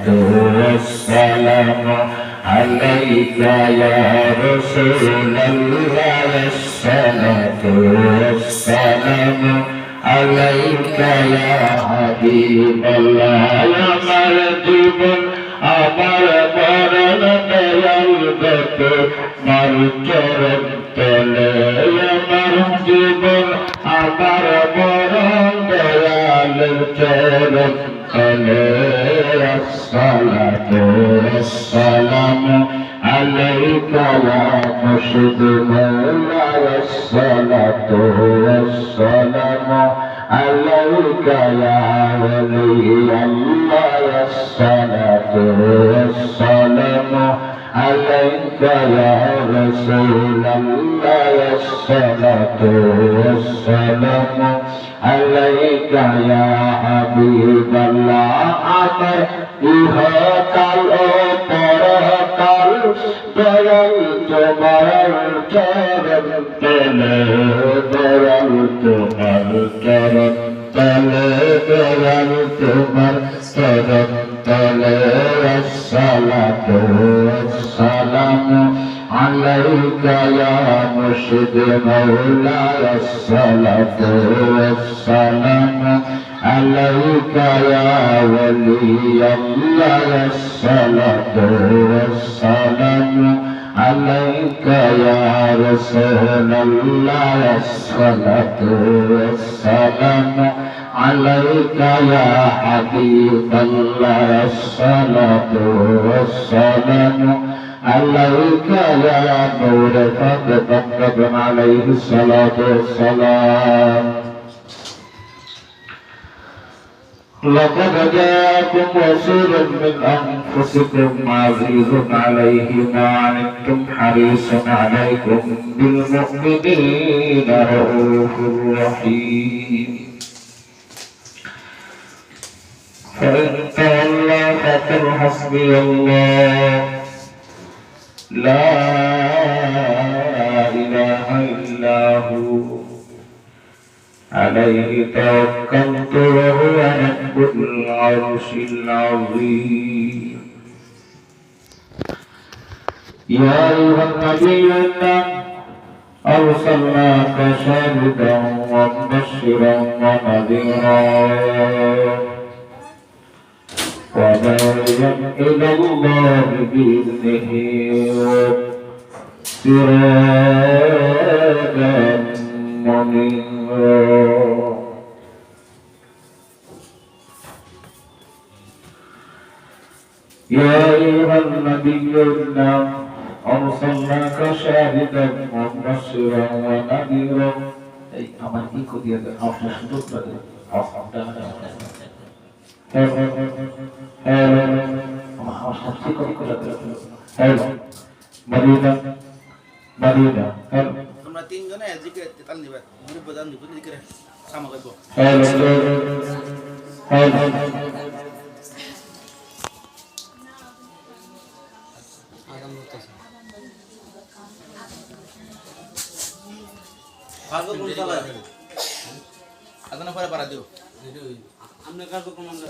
الصلاة والسلام عليك يا رسول الله الصلاة والسلام عليك يا حبيب الله আমার জীবন আমার মরণ দয়াল গতে মার চরণ তলে আমার জীবন আমার মরণ দয়াল চরণ তলে আসসালাতু ওয়াসসালামু আলাইকা ইয়া মুর্শিদ মাওলা আসসালাতু ওয়াসসালামু আলাইকা ইয়া ওয়ালি আল্লাহ আসসালাতু ওয়াসসালামু আলাইকা ইয়া রাসূল আল্লাহ আসসালাতু ওয়াসসালামু আলাইকা ইয়া হাবিব আল্লাহ আমার ইহকাল ও পরকাল দয়াল তোমার চরণ তলে দয়াল তোমার চরণ তলে দয়াল তোমার চরণ তলে আসসালাতু ওয়াসসালামু আলাইকা ইয়া মুর্শিদ মাওলা আসসালাতু ওয়াসসালামু আলাইকা ইয়া ওয়ালি আল্লাহ আসসালাতু ওয়াসসালামু আলাইকা ইয়া রাসূলুল্লাহ আসসালাতু ওয়াসসালামু আলাইকা ইয়া হাবিবাল্লাহ আসসালাতু ওয়াসসালামু আলাইকা ইয়া নূর ফাদদান আলাইহিস সালাতু ওয়াসসালাম لقد جاءكم رسول من أنفسكم عزيز عليه ما عنتم حريص عليكم بالمؤمنين رؤوف رحيم فإن تولوا فقل حسبي الله لا إله إلا هو عليه توكلت وهو رب العرش العظيم يا أيها النبي إنا أرسلناك شاهدا ومبشرا ونذيرا وداعيا إلى الله بإذنه وسراجا منيرا يا أيها النبي إنا أرسلناك شاهدا ومبشرا ونذيرا أي أمان إيكو ديا أفضل شدود بدر أفضل Madinah তোমরা তিনজনে জিকির তাল নিবা গ্রুপ বাজান দিব জিকির সামা করব ফাগো কোন সালা আদনা পরে পারা দিও আমরা কাজ করব আমরা